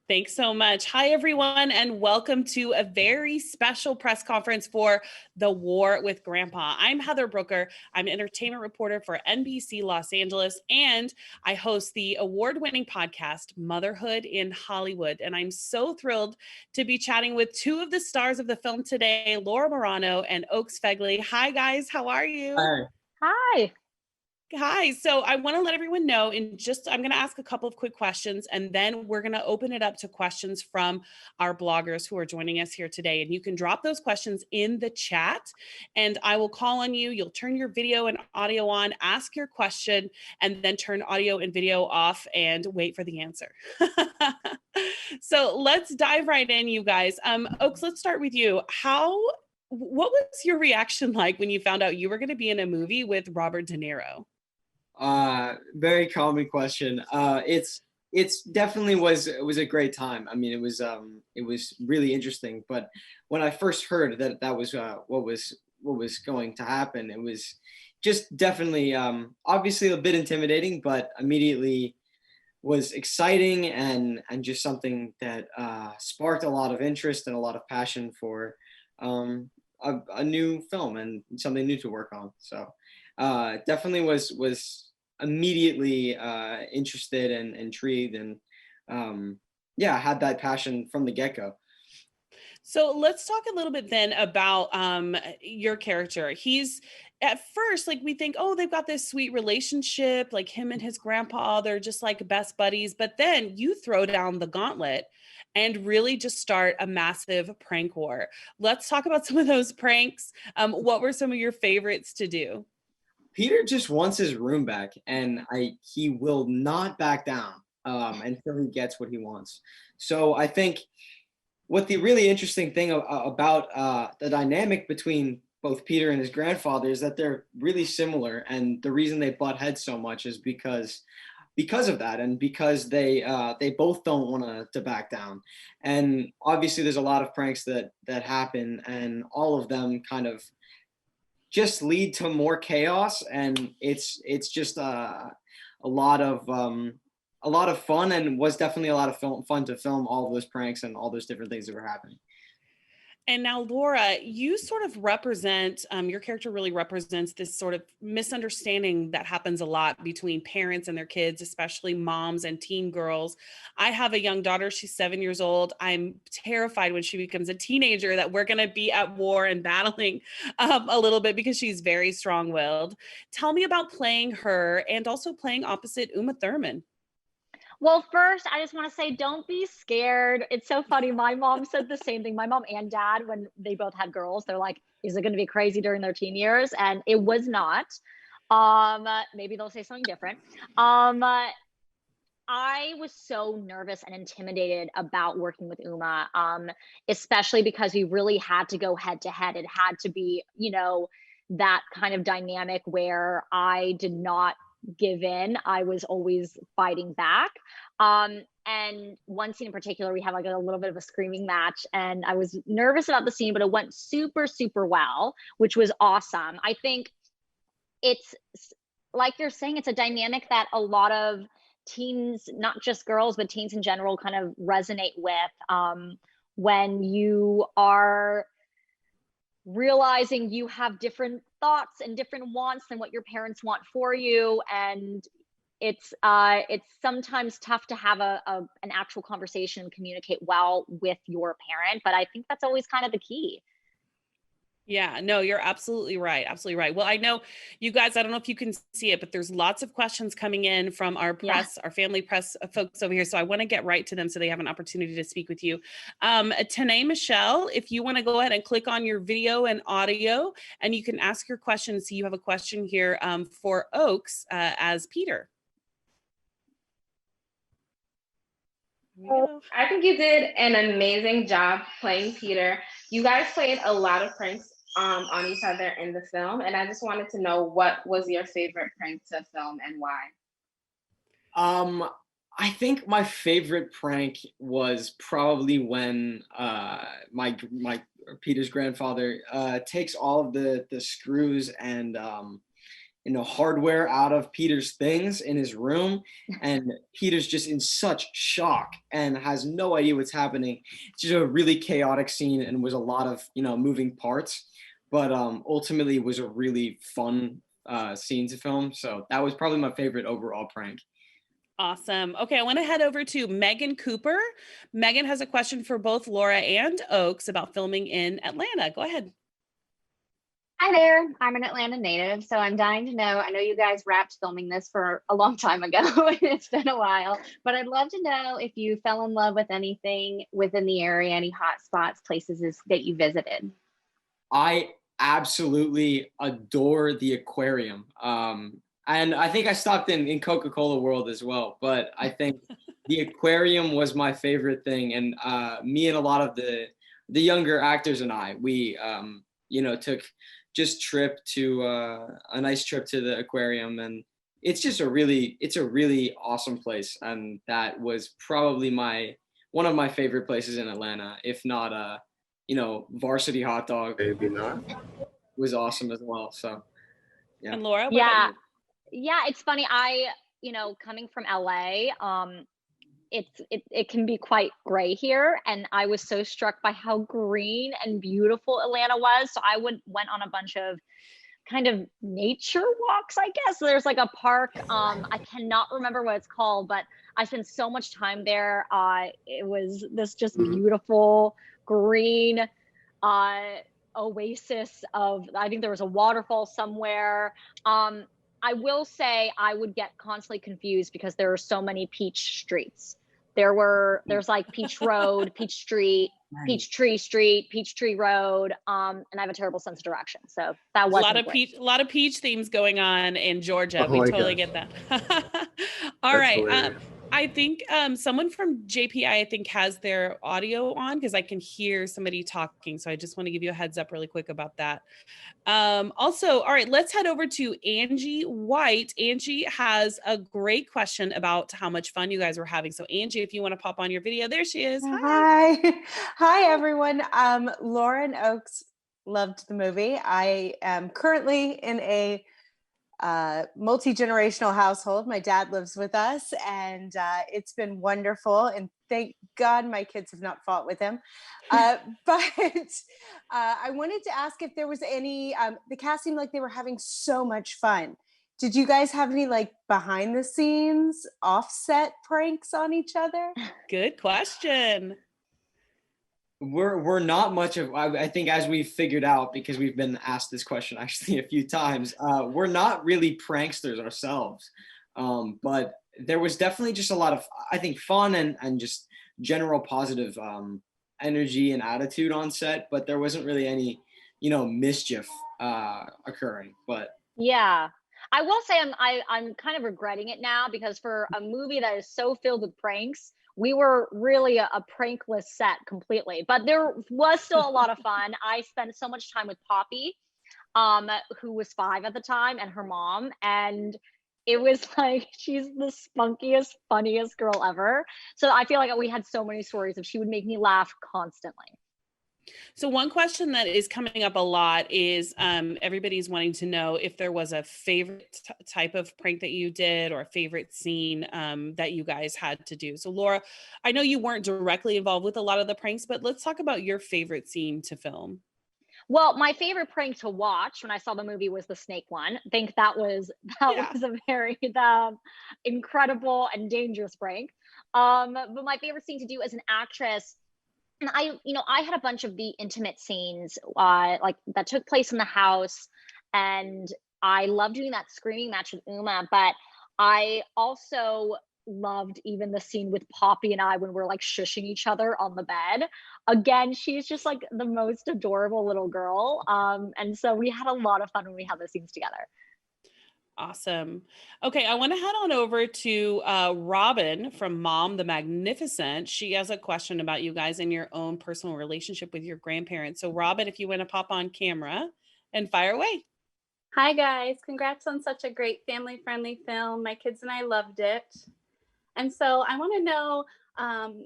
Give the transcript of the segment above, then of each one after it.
Thanks so much. Hi, everyone, and welcome to a very special press conference for The War with Grandpa. I'm Heather Brooker. I'm an entertainment reporter for NBC Los Angeles, and I host the award-winning podcast, Motherhood in Hollywood. And I'm so thrilled to be chatting with two of the stars of the film today, Laura Marano and Oaks Fegley. Hi, guys. How are you? Hi. Hi. Hi. So I want to let everyone know I'm going to ask a couple of quick questions and then we're going to open it up to questions from our bloggers who are joining us here today. And you can drop those questions in the chat and I will call on you. You'll turn your video and audio on, ask your question, and then turn audio and video off and wait for the answer. So let's dive right in, you guys. Oaks, let's start with you. What was your reaction like when you found out you were going to be in a movie with Robert De Niro? Very common question. It's definitely it was a great time. I mean, it was really interesting. But when I first heard that was what was going to happen, it was just definitely obviously a bit intimidating, but immediately was exciting and just something that sparked a lot of interest and a lot of passion for a new film and something new to work on. So definitely was immediately interested and intrigued and yeah, had that passion from the get-go. So let's talk a little bit then about your character. He's at first like we think, oh, they've got this sweet relationship, like him and his grandpa, they're just like best buddies. But then you throw down the gauntlet and really just start a massive prank war. Let's talk about some of those pranks. What were some of your favorites to do? Peter just wants his room back, and he will not back down until he gets what he wants. So I think what the really interesting thing about the dynamic between both Peter and his grandfather is that they're really similar, and the reason they butt heads so much is because of that, and because they both don't want to back down. And obviously, there's a lot of pranks that happen, and all of them kind of just lead to more chaos, and it's just a lot of fun, and was definitely a lot of fun to film all of those pranks and all those different things that were happening. And now, Laura, you sort of represent, your character really represents this sort of misunderstanding that happens a lot between parents and their kids, especially moms and teen girls. I have a young daughter. She's 7 years old. I'm terrified when she becomes a teenager that we're going to be at war and battling a little bit because she's very strong-willed. Tell me about playing her and also playing opposite Uma Thurman. Well, first, I just want to say, don't be scared. It's so funny. My mom said the same thing. My mom and dad, when they both had girls, they're like, is it going to be crazy during their teen years? And it was not. Maybe they'll say something different. I was so nervous and intimidated about working with Uma, especially because we really had to go head to head. It had to be, that kind of dynamic where I did not give in. I was always fighting back. And one scene in particular, we had like a little bit of a screaming match, and I was nervous about the scene, but it went super, super well, which was awesome. I think it's like you're saying, it's a dynamic that a lot of teens, not just girls, but teens in general, kind of resonate with when you are realizing you have different thoughts and different wants than what your parents want for you, and it's sometimes tough to have an actual conversation and communicate well with your parent, but I think that's always kind of the key. Yeah, no, you're absolutely right. Absolutely right. Well, I know you guys, I don't know if you can see it, but there's lots of questions coming in from our press, our family press folks over here. So I want to get right to them so they have an opportunity to speak with you. Tanae Michelle, if you want to go ahead and click on your video and audio, and you can ask your question. So you have a question here for Oaks as Peter. I think you did an amazing job playing Peter. You guys played a lot of pranks on each other in the film, and I just wanted to know, what was your favorite prank to film and why? I think my favorite prank was probably when my Peter's grandfather takes all of the screws and hardware out of Peter's things in his room, and Peter's just in such shock and has no idea what's happening. It's just a really chaotic scene and was a lot of moving parts, but ultimately was a really fun scene to film. So that was probably my favorite overall prank. Awesome. Okay, I want to head over to Megan Cooper. Megan has a question for both Laura and Oaks about filming in Atlanta. Go ahead. Hi there. I'm an Atlanta native, so I'm dying to know. I know you guys wrapped filming this for a long time ago. It's been a while, but I'd love to know if you fell in love with anything within the area, any hot spots, places that you visited. I absolutely adore the aquarium. And I think I stopped in Coca-Cola World as well, but I think the aquarium was my favorite thing. And me and a lot of the younger actors and we took just a nice trip to the aquarium, and it's a really awesome place. And that was probably one of my favorite places in Atlanta, if not Varsity Hot Dog. Maybe not. Was awesome as well. So yeah. And Laura, what about you? Yeah, it's funny. Coming from LA, it can be quite gray here, and I was so struck by how green and beautiful Atlanta was. So I went on a bunch of kind of nature walks, I guess. So there's like a park, I cannot remember what it's called, but I spent so much time there. It was this just beautiful green oasis of, I think there was a waterfall somewhere. I will say I would get constantly confused because there are so many peach streets. There's like Peach Road, Peach Street, Peachtree Street, Peachtree Road, and I have a terrible sense of direction. So that was a lot of peach themes going on in Georgia. We totally get that. All That's right. hilarious. I think someone from JPI, I think, has their audio on because I can hear somebody talking. So I just want to give you a heads up really quick about that. Also, all right, let's head over to Angie White. Angie has a great question about how much fun you guys were having. So Angie, if you want to pop on your video, there she is. Hi. Hi, everyone. Laura and Oaks loved the movie. I am currently in a multi-generational household. My dad lives with us, and it's been wonderful, and thank God my kids have not fought with him. But I wanted to ask if there was any, the cast seemed like they were having so much fun. Did you guys have any like behind the scenes offset pranks on each other? Good question. We're not much of, I think, as we've figured out, because we've been asked this question actually a few times, we're not really pranksters ourselves. But there was definitely just a lot of, I think, fun and just general positive energy and attitude on set, but there wasn't really any, mischief occurring. But yeah. I will say I'm kind of regretting it now, because for a movie that is so filled with pranks, we were really a prankless set completely, but there was still a lot of fun. I spent so much time with Poppy, who was 5 at the time, and her mom. And it was like, she's the spunkiest, funniest girl ever. So I feel like we had so many stories of, she would make me laugh constantly. So one question that is coming up a lot is everybody's wanting to know if there was a favorite type of prank that you did, or a favorite scene that you guys had to do. So Laura, I know you weren't directly involved with a lot of the pranks, but let's talk about your favorite scene to film. Well, my favorite prank to watch when I saw the movie was the snake one. I think that was a very incredible and dangerous prank. But my favorite scene to do as an actress, and I had a bunch of the intimate scenes like that took place in the house, and I loved doing that screaming match with Uma, but I also loved even the scene with Poppy and I when we're like shushing each other on the bed. Again, she's just like the most adorable little girl. And so we had a lot of fun when we had those scenes together. Awesome. Okay, I want to head on over to Robin from Mom the Magnificent. She has a question about you guys and your own personal relationship with your grandparents. So Robin, if you want to pop on camera and fire away. Hi guys, congrats on such a great family-friendly film. My kids and I loved it. And so I want to know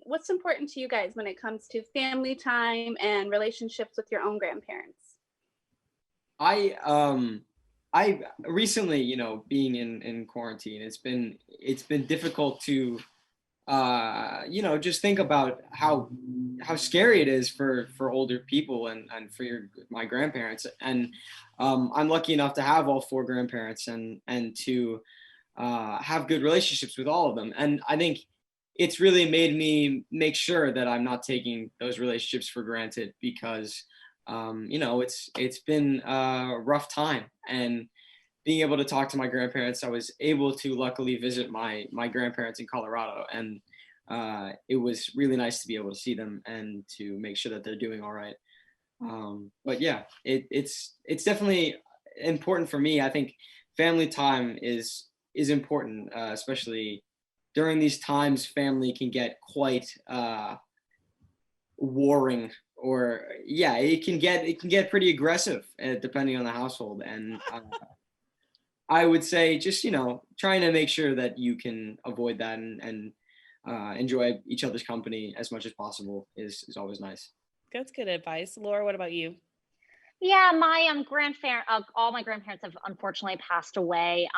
what's important to you guys when it comes to family time and relationships with your own grandparents. I recently, being in quarantine, it's been difficult to just think about how scary it is for older people and for my grandparents. And I'm lucky enough to have all four grandparents and to have good relationships with all of them. And I think it's really made me make sure that I'm not taking those relationships for granted because it's been a rough time. And being able to talk to my grandparents, I was able to luckily visit my grandparents in Colorado, and it was really nice to be able to see them and to make sure that they're doing all right. But yeah, it's definitely important for me. I think family time is important, especially during these times. Family can get quite warring, or yeah, it can get pretty aggressive depending on the household. And I would say just, trying to make sure that you can avoid that and enjoy each other's company as much as possible is always nice. That's good advice. Laura, what about you? Yeah, my grandparent, all my grandparents have unfortunately passed away.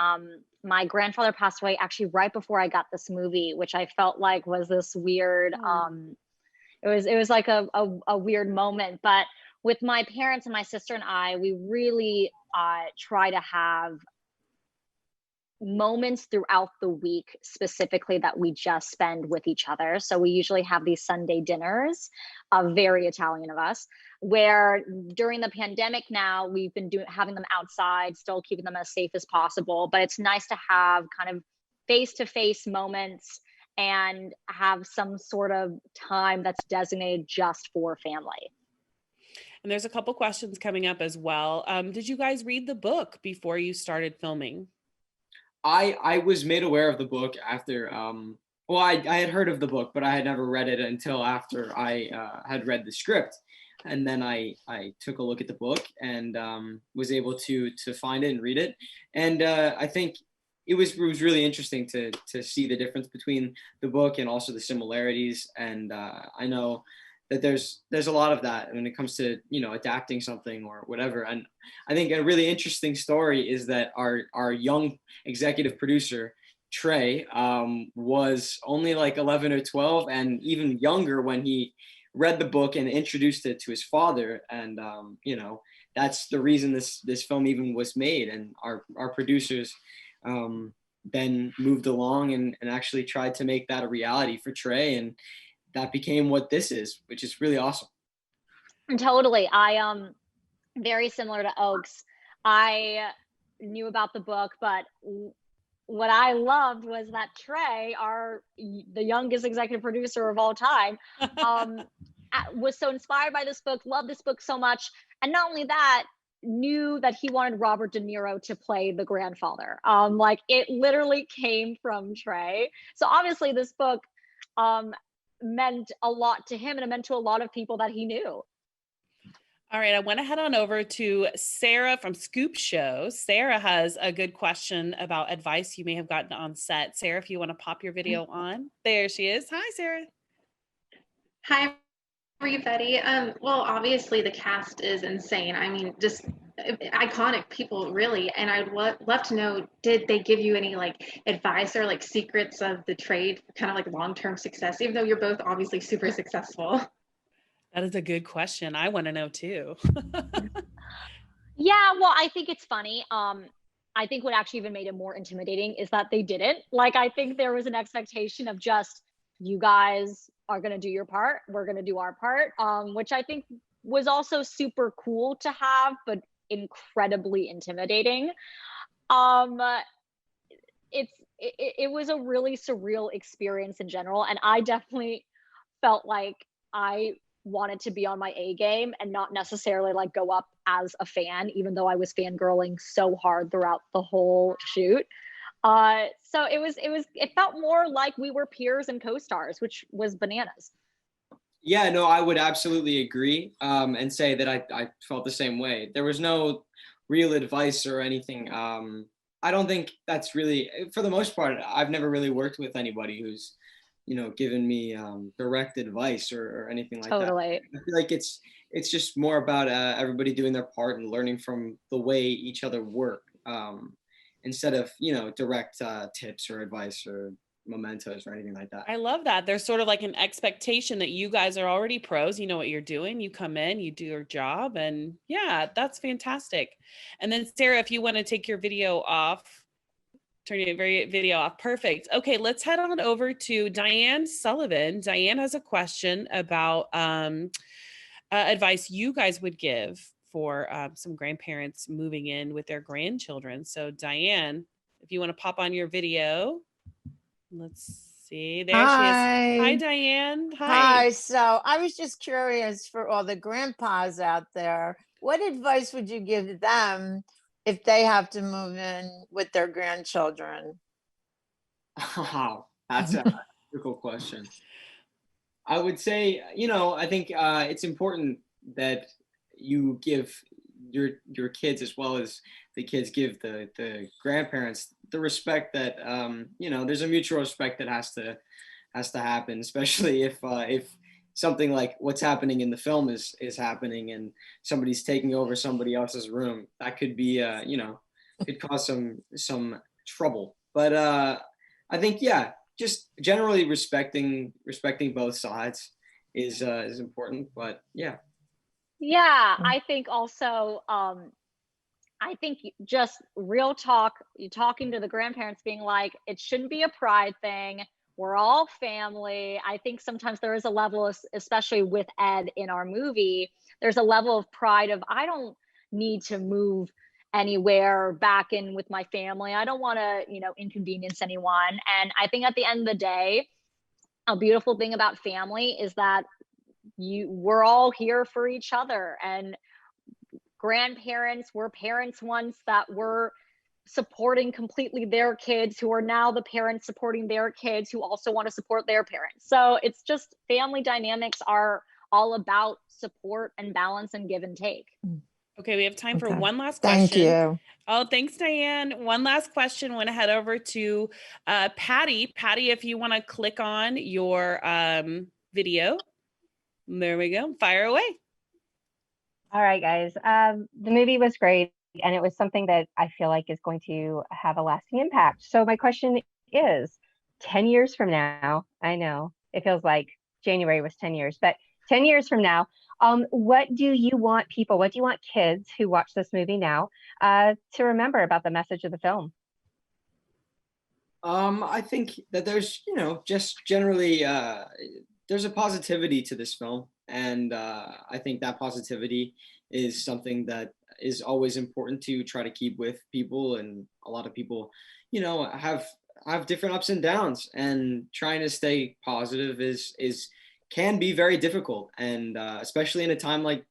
My grandfather passed away actually right before I got this movie, which I felt like was this weird. It was like a weird moment. But with my parents and my sister and I, we really try to have moments throughout the week specifically that we just spend with each other. So we usually have these Sunday dinners, very Italian of us, where during the pandemic now we've been having them outside, still keeping them as safe as possible. But it's nice to have kind of face-to-face moments and have some sort of time that's designated just for family. And there's a couple questions coming up as well. Did you guys read the book before you started filming? I was made aware of the book after, I had heard of the book, but I had never read it until after I had read the script. And then I took a look at the book and was able to find it and read it. And I think it was really interesting to see the difference between the book and also the similarities. And I know that there's a lot of that when it comes to adapting something or whatever. And I think a really interesting story is that our young executive producer Trey was only like 11 or 12 and even younger when he read the book and introduced it to his father. And that's the reason this film even was made. And our producers then moved along and actually tried to make that a reality for Trey, and that became what this is, which is really awesome. Totally. I very similar to Oaks. I knew about the book, but what I loved was that Trey, the youngest executive producer of all time, was so inspired by this book, loved this book so much, and not only that, knew that he wanted Robert De Niro to play the grandfather. Like it literally came from Trey. So obviously this book meant a lot to him, and it meant to a lot of people that he knew. All right, I want to head on over to Sarah from Scoop Show. Sarah has a good question about advice you may have gotten on set. Sarah, if you want to pop your video on. There she is. Hi, Sarah. Hi, everybody. Well, obviously the cast is insane. I mean, just iconic people, really. And I'd love to know, did they give you any like advice or like secrets of the trade, kind of like long-term success, even though you're both obviously super successful? That is a good question. I want to know too. Yeah, well, I think it's funny. I think what actually even made it more intimidating is that they didn't. Like, I think there was an expectation of just, you guys are going to do your part, we're going to do our part, which I think was also super cool to have, but incredibly intimidating. It was a really surreal experience in general, and I definitely felt like I wanted to be on my A game and not necessarily like go up as a fan, even though I was fangirling so hard throughout the whole shoot. So it felt more like we were peers and co-stars, which was bananas. Yeah, no, I would absolutely agree and say that I felt the same way. There was no real advice or anything. I don't think that's really, for the most part, I've never really worked with anybody who's, given me direct advice or anything like Totally. that. I feel like it's just more about everybody doing their part and learning from the way each other work. instead of, direct tips or advice or mementos or anything like that. I love that. There's sort of like an expectation that you guys are already pros. You know what you're doing. You come in, you do your job, and yeah, that's fantastic. And then Sarah, if you want to take your video off, turn your video off. Perfect. Okay, let's head on over to Diane Sullivan. Diane has a question about advice you guys would give for some grandparents moving in with their grandchildren. So Diane, if you want to pop on your video, let's see. There she is. Hi, Diane. Hi. So I was just curious, for all the grandpas out there, what advice would you give them if they have to move in with their grandchildren? Wow, that's a difficult question. I would say, I think it's important that you give your kids, as well as the kids give the grandparents, the respect that there's a mutual respect that has to happen, especially if something like what's happening in the film is happening and somebody's taking over somebody else's room. That could be could cause some trouble. But I think, yeah, just generally respecting both sides is important. But yeah. Yeah, I think also, I think just real talk, you talking to the grandparents, being like, it shouldn't be a pride thing. We're all family. I think sometimes there is a level, especially with Ed in our movie, there's a level of pride of, I don't need to move anywhere back in with my family. I don't want to, inconvenience anyone. And I think at the end of the day, a beautiful thing about family is that we're all here for each other. And grandparents were parents once that were supporting completely their kids, who are now the parents supporting their kids, who also want to support their parents. So it's just, family dynamics are all about support and balance and give and take. Okay, we have time for one last question. Thank you. Oh, thanks, Diane. One last question. Want to head over to Patty. Patty, if you want to click on your video. There we go. Fire away. All right, guys. The movie was great, and it was something that I feel like is going to have a lasting impact. So my question is, 10 years from now, I know it feels like January was 10 years, but 10 years from now, what do you want kids who watch this movie now to remember about the message of the film? I think that there's, just generally, there's a positivity to this film. And I think that positivity is something that is always important to try to keep with people. And a lot of people, have different ups and downs, and trying to stay positive can be very difficult. And especially in a time like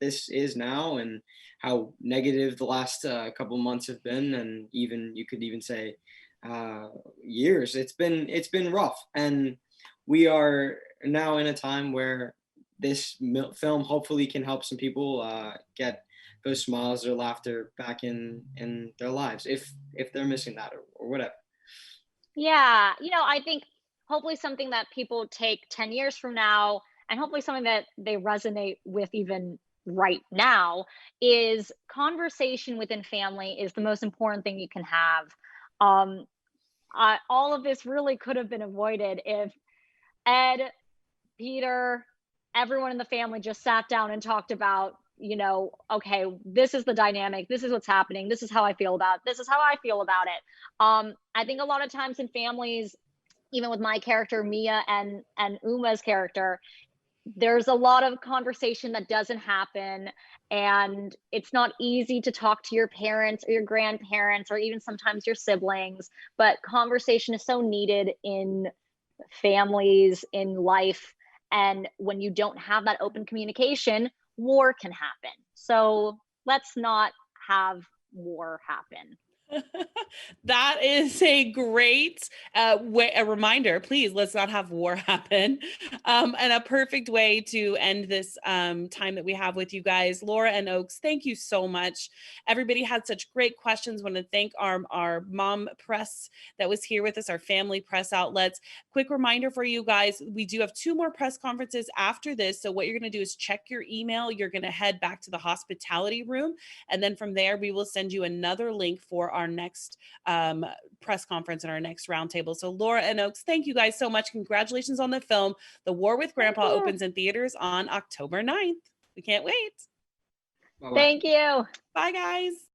this is now, and how negative the last couple of months have been, and you could even say years. It's been rough, and we are now in a time where this film hopefully can help some people get those smiles or laughter back in their lives, if they're missing that or whatever. Yeah, I think hopefully something that people take 10 years from now, and hopefully something that they resonate with even right now, is conversation within family is the most important thing you can have. All of this really could have been avoided if Ed, Peter, everyone in the family just sat down and talked about, okay, this is the dynamic, this is what's happening, this is how I feel about it, this is how I feel about it. I think a lot of times in families, even with my character Mia and Uma's character, there's a lot of conversation that doesn't happen, and it's not easy to talk to your parents or your grandparents or even sometimes your siblings, but conversation is so needed in families, in life. And when you don't have that open communication, war can happen. So let's not have war happen. That is a great a reminder. Please, let's not have war happen. And a perfect way to end this time that we have with you guys. Laura and Oaks, thank you so much. Everybody had such great questions. Want to thank our mom press that was here with us, our family press outlets. Quick reminder for you guys, we do have 2 more press conferences after this. So what you're going to do is check your email. You're going to head back to the hospitality room. And then from there, we will send you another link for our next press conference and our next roundtable. So Laura and Oaks, thank you guys so much. Congratulations on the film. The War with Grandpa opens in theaters on October 9th. We can't wait. Bye-bye. Thank you. Bye, guys.